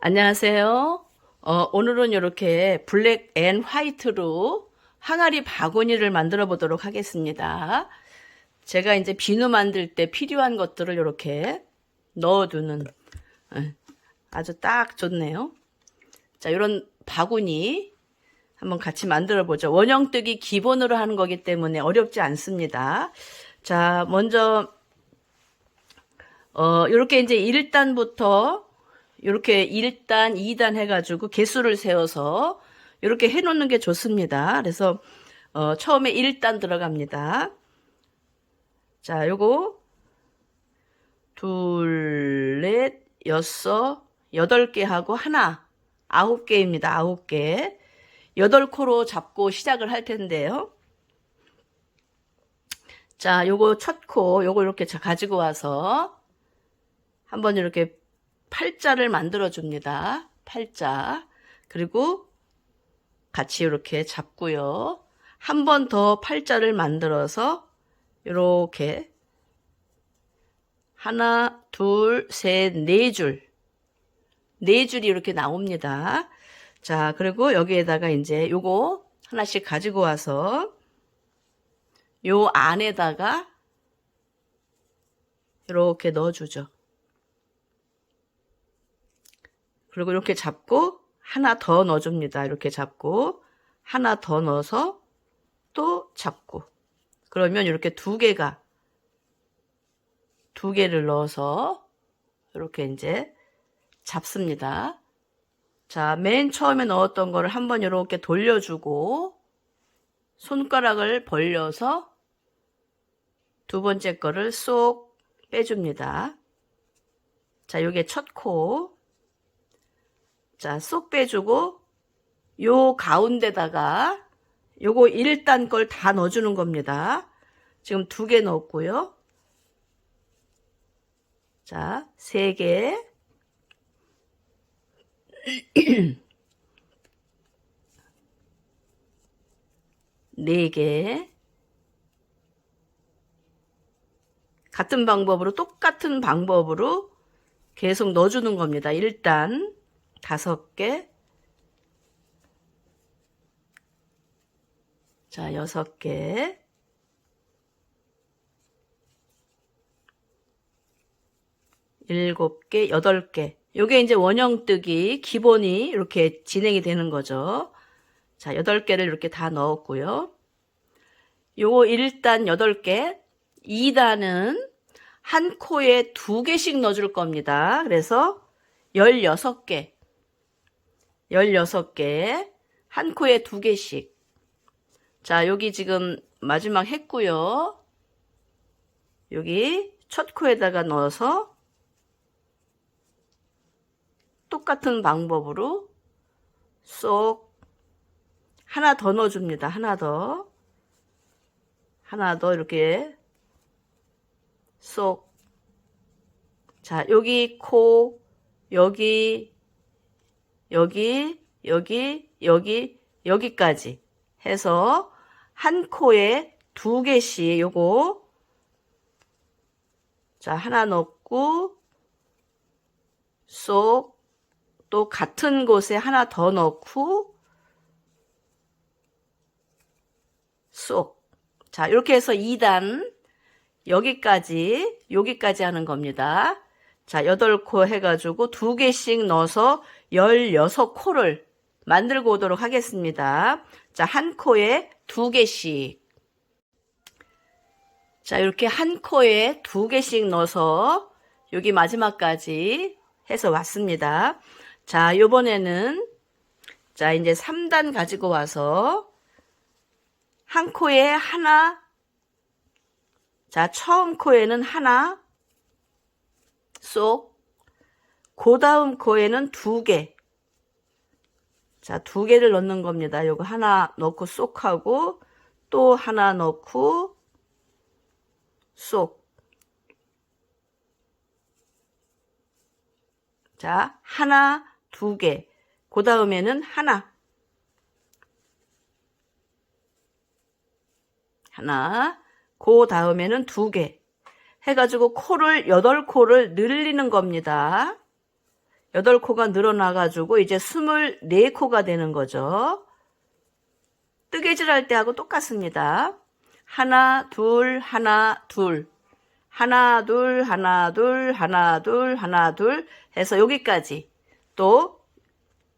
안녕하세요. 오늘은 이렇게 블랙 앤 화이트로 항아리 바구니를 만들어 보도록 하겠습니다. 제가 이제 비누 만들 때 필요한 것들을 이렇게 넣어두는 아주 딱 좋네요. 자, 이런 바구니 한번 같이 만들어 보죠. 원형뜨기 기본으로 하는 거기 때문에 어렵지 않습니다. 자, 먼저 이렇게 이제 1단부터 이렇게 1단, 2단 해가지고 개수를 세워서 이렇게 해놓는 게 좋습니다. 그래서 처음에 1단 들어갑니다. 자, 요거 둘, 넷, 여섯, 8개 하고 하나 9개입니다. 9개 8코로 잡고 시작을 할 텐데요. 자, 요거 첫 코 요거 이렇게 가지고 와서 한번 이렇게 팔자를 만들어 줍니다. 팔자. 그리고 같이 이렇게 잡고요. 한 번 더 팔자를 만들어서 이렇게 하나, 둘, 셋, 네 줄. 네 줄이 이렇게 나옵니다. 자, 그리고 여기에다가 이제 요거 하나씩 가지고 와서 요 안에다가 이렇게 넣어주죠. 그리고 이렇게 잡고 하나 더 넣어줍니다. 이렇게 잡고 하나 더 넣어서 또 잡고 그러면 이렇게 두 개를 넣어서 이렇게 이제 잡습니다. 자, 맨 처음에 넣었던 거를 한번 이렇게 돌려주고 손가락을 벌려서 두 번째 거를 쏙 빼줍니다. 자, 요게 첫 코. 자, 쏙 빼주고 요 가운데다가 요거 1단 걸 다 넣어주는 겁니다. 지금 2개 넣었고요. 자, 3개 4개 같은 방법으로 똑같은 방법으로 계속 넣어주는 겁니다. 1단 5개 자, 6개 7개 8개 요게 이제 원형뜨기 기본이 이렇게 진행이 되는 거죠. 자, 8개를 이렇게 다 넣었고요. 요거 1단 8개 2단은 한 코에 2개씩 넣어줄 겁니다. 그래서 16개 한 코에 2개씩 자, 여기 지금 마지막 했고요. 여기 첫 코에다가 넣어서 똑같은 방법으로 쏙 하나 더 넣어줍니다. 하나 더 이렇게 쏙 자, 여기 코 여기까지 해서 한 코에 2개씩 요거 자, 하나 넣고 쏙 또 같은 곳에 하나 더 넣고 쏙 자, 이렇게 해서 2단 여기까지 하는 겁니다. 자, 8코 해가지고 2개씩 넣어서 16코를 만들고 오도록 하겠습니다. 자, 한 코에 2개씩 자, 이렇게 한 코에 2개씩 넣어서 여기 마지막까지 해서 왔습니다. 자, 요번에는 자, 이제 3단 가지고 와서 한 코에 하나 자, 처음 코에는 하나 쏙 그 다음 코에는 2개 자, 2개를 넣는 겁니다. 요거 하나 넣고 쏙 하고 또 하나 넣고 쏙 자, 하나 2개 그 다음에는 하나 그 다음에는 2개 해가지고 코를 8코를 늘리는 겁니다. 8코가 늘어나가지고 이제 24코가 되는 거죠. 뜨개질 할 때하고 똑같습니다. 하나, 둘, 하나, 둘. 하나, 둘, 하나, 둘, 하나, 둘, 하나, 둘 해서 여기까지 또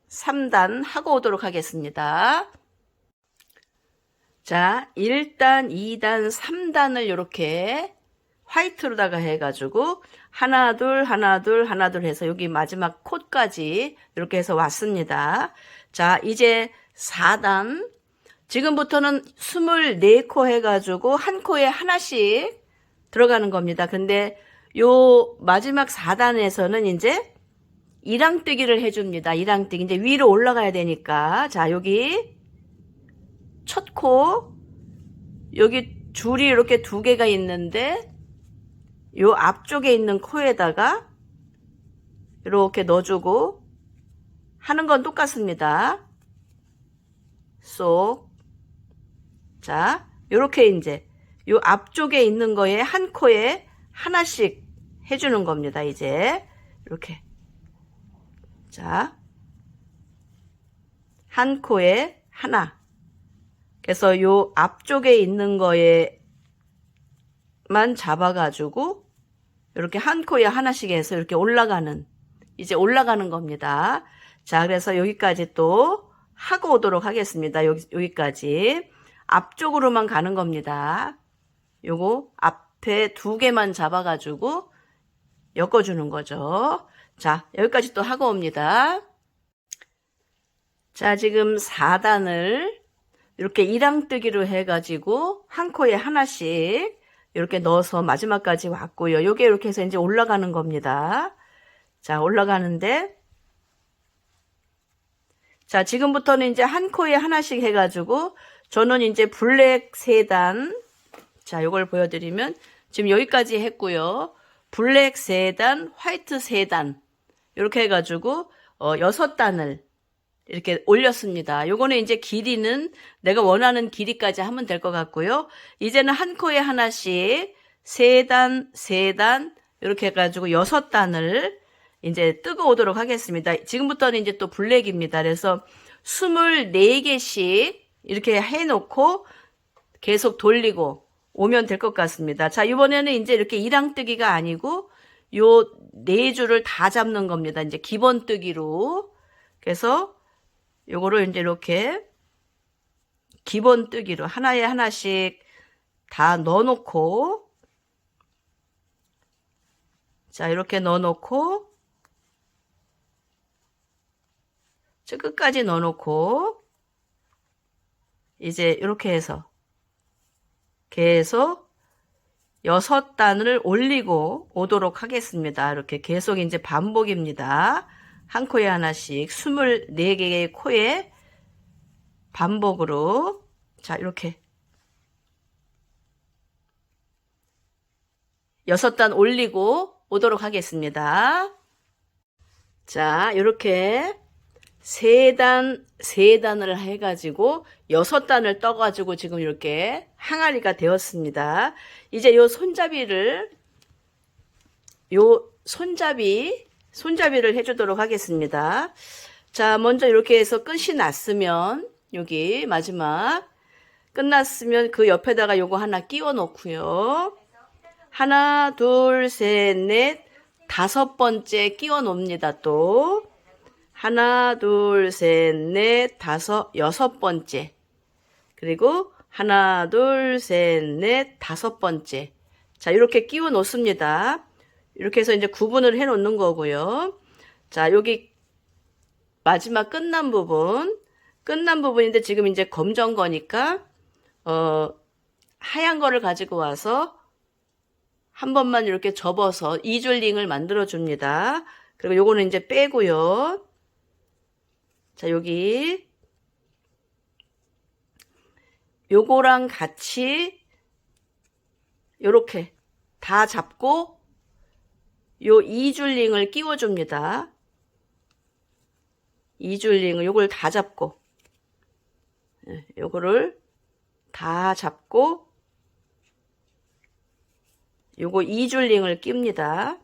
3단 하고 오도록 하겠습니다. 자, 1단, 2단, 3단을 이렇게 화이트로다가 해가지고 하나, 둘, 하나, 둘, 하나, 둘 해서 여기 마지막 콧까지 이렇게 해서 왔습니다. 자, 이제 4단. 지금부터는 24코 해가지고 한 코에 하나씩 들어가는 겁니다. 근데 요 마지막 4단에서는 이제 이랑뜨기를 해줍니다. 이랑뜨기. 이제 위로 올라가야 되니까. 자, 여기 첫 코, 여기 줄이 이렇게 2개가 있는데 요 앞쪽에 있는 코에다가 이렇게 넣어주고 하는 건 똑같습니다. 쏙. 자, 요렇게 이제 요 앞쪽에 있는 거에 한 코에 하나씩 해주는 겁니다. 이제 이렇게. 자, 한 코에 하나. 그래서 요 앞쪽에 있는 거에만 잡아가지고 이렇게 한 코에 하나씩 해서 이렇게 올라가는, 이제 올라가는 겁니다. 자, 그래서 여기까지 또 하고 오도록 하겠습니다. 여기까지. 앞쪽으로만 가는 겁니다. 요거 앞에 2개만 잡아가지고 엮어주는 거죠. 자, 여기까지 또 하고 옵니다. 자, 지금 4단을 이렇게 이랑뜨기로 해가지고 한 코에 하나씩 이렇게 넣어서 마지막까지 왔고요. 요게 이렇게 해서 이제 올라가는 겁니다. 자, 올라가는데, 자, 지금부터는 이제 한 코에 하나씩 해가지고 저는 이제 블랙 3단, 자, 요걸 보여드리면 지금 여기까지 했고요. 블랙 3단, 화이트 3단 이렇게 해가지고 6단을 이렇게 올렸습니다. 요거는 이제 길이는 내가 원하는 길이까지 하면 될 것 같고요. 이제는 한 코에 하나씩 3단, 3단 이렇게 해가지고 6단을 이제 뜨고 오도록 하겠습니다. 지금부터는 이제 또 블랙입니다. 그래서 24개씩 이렇게 해놓고 계속 돌리고 오면 될 것 같습니다. 자, 이번에는 이제 이렇게 이랑뜨기가 아니고 요 4줄을 다 잡는 겁니다. 이제 기본 뜨기로. 그래서 요거를 이제 이렇게 기본 뜨기로 하나에 하나씩 다 넣어놓고, 자, 이렇게 넣어놓고, 저 끝까지 넣어놓고, 이제 이렇게 해서 계속 6단을 올리고 오도록 하겠습니다. 이렇게 계속 이제 반복입니다. 한 코에 하나씩 24개의 코에 반복으로, 자, 이렇게 6단 올리고 오도록 하겠습니다. 자, 이렇게 3단을 해가지고 6단을 떠가지고 지금 이렇게 항아리가 되었습니다. 이제 요 손잡이를 해주도록 하겠습니다. 자, 먼저 이렇게 해서 끝이 났으면 여기 마지막 끝났으면 그 옆에다가 요거 하나 끼워 놓고요. 하나, 둘, 셋, 넷, 5번째 끼워 놓습니다. 또 하나, 둘, 셋, 넷, 5, 6번째. 그리고 하나, 둘, 셋, 넷, 5번째. 자, 이렇게 끼워 놓습니다. 이렇게 해서 이제 구분을 해 놓는 거고요. 자, 여기 마지막 끝난 부분인데 지금 이제 검정 거니까 하얀 거를 가지고 와서 한 번만 이렇게 접어서 2줄 링을 만들어 줍니다. 그리고 요거는 이제 빼고요. 자, 여기 요거랑 같이 요렇게 다 잡고 요 2줄 링을 끼워 줍니다. 2줄 링을 요걸 다 잡고 요거를 다 잡고 요거 2줄 링을 낍니다.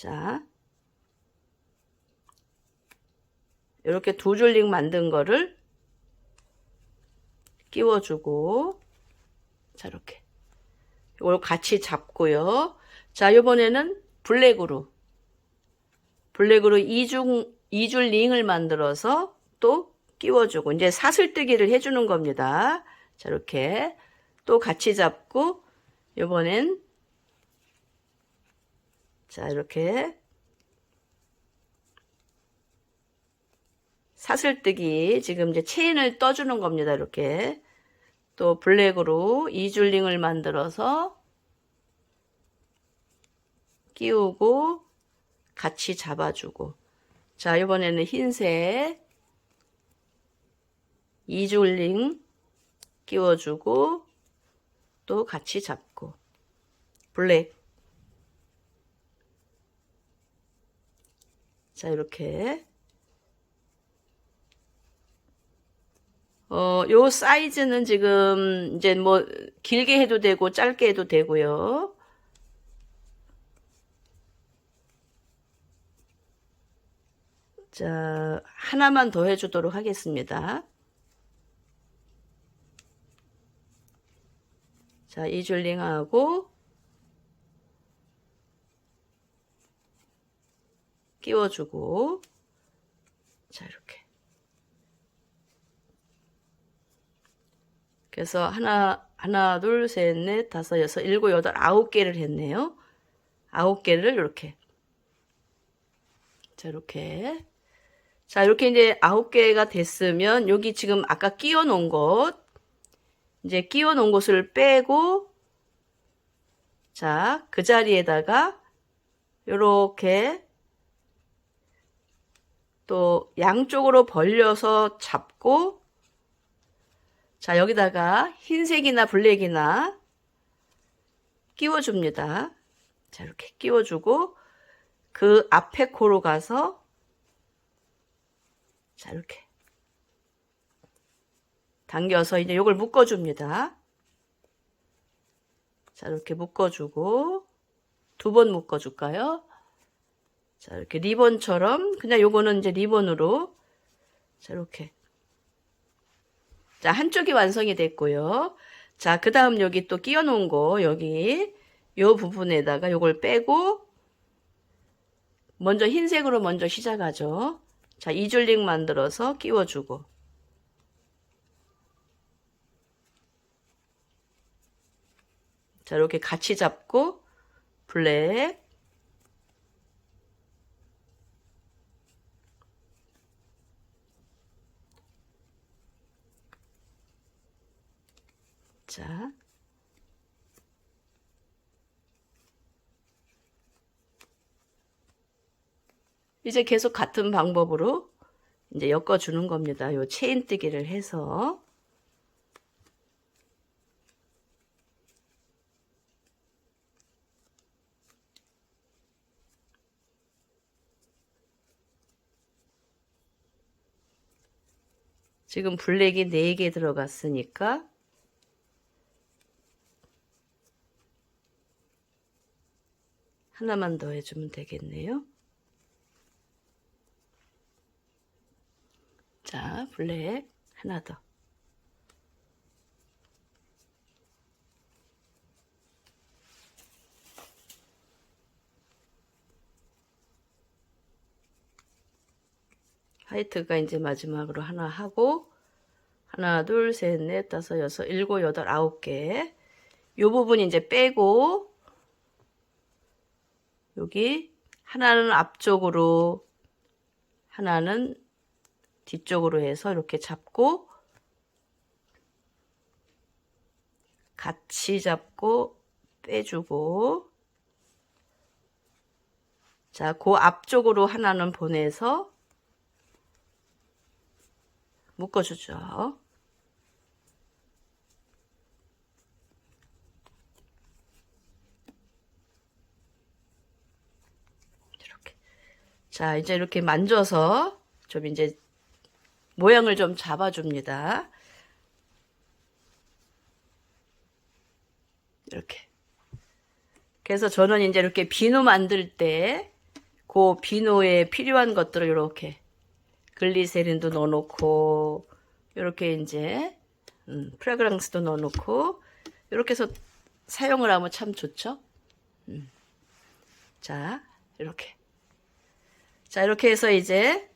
자, 이렇게 두 줄링 만든 거를 끼워주고, 자, 이렇게. 이걸 같이 잡고요. 자, 이번에는 블랙으로 이줄 링을 만들어서 또 끼워주고, 이제 사슬뜨기를 해주는 겁니다. 자, 이렇게 또 같이 잡고, 이번엔 자, 이렇게 사슬뜨기, 지금 이제 체인을 떠주는 겁니다. 이렇게 또 블랙으로 이줄링을 만들어서 끼우고 같이 잡아주고, 자, 이번에는 흰색 이줄링 끼워주고 또 같이 잡고, 블랙, 자, 이렇게 요 사이즈는 지금 이제 뭐 길게 해도 되고 짧게 해도 되고요. 자, 하나만 더 해주도록 하겠습니다. 자, 이줄링하고 끼워주고, 자, 이렇게. 그래서 하나, 둘, 셋, 넷, 다섯, 여섯, 일곱, 여덟, 9개를 했네요. 9개를 이렇게. 자, 이렇게. 자, 이렇게 이제 9개가 됐으면 여기 지금 아까 끼워 놓은 것, 이제 끼워 놓은 것을 빼고, 자, 그 자리에다가 요렇게 또 양쪽으로 벌려서 잡고, 자, 여기다가 흰색이나 블랙이나 끼워줍니다. 자, 이렇게 끼워주고, 그 앞에 코로 가서, 자, 이렇게 당겨서 이제 요걸 묶어줍니다. 자, 이렇게 묶어주고, 두 번 묶어줄까요? 자, 이렇게 리본처럼, 그냥 요거는 이제 리본으로, 자, 이렇게. 자, 한쪽이 완성이 됐고요. 자, 그 다음 여기 또 끼워 놓은 거, 여기, 요 부분에다가 요걸 빼고, 먼저 흰색으로 먼저 시작하죠. 자, 이줄링 만들어서 끼워주고, 자, 이렇게 같이 잡고, 블랙, 자, 이제 계속 같은 방법으로 이제 엮어주는 겁니다. 요 체인 뜨기를 해서. 지금 블랙이 4개 들어갔으니까 하나만 더 해주면 되겠네요. 자, 블랙 하나 더. 화이트가 이제 마지막으로 하나 하고, 하나, 둘, 셋, 넷, 다섯, 여섯, 일곱, 여덟, 9개. 요 부분 이제 빼고, 여기 하나는 앞쪽으로, 하나는 뒤쪽으로 해서 이렇게 잡고, 같이 잡고 빼주고, 자, 그 앞쪽으로 하나는 보내서 묶어주죠. 이렇게. 자, 이제 이렇게 만져서 좀 이제 모양을 좀 잡아줍니다. 이렇게. 그래서 저는 이제 이렇게 비누 만들 때 그 비누에 필요한 것들을 이렇게 글리세린도 넣어놓고 이렇게 이제 프레그랑스도 넣어놓고 이렇게 해서 사용을 하면 참 좋죠. 자, 이렇게. 자, 이렇게 해서 이제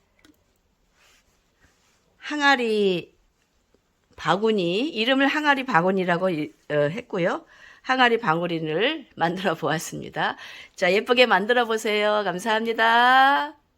항아리 바구니, 이름을 항아리 바구니라고 했고요. 항아리 바구니를 만들어 보았습니다. 자, 예쁘게 만들어 보세요. 감사합니다.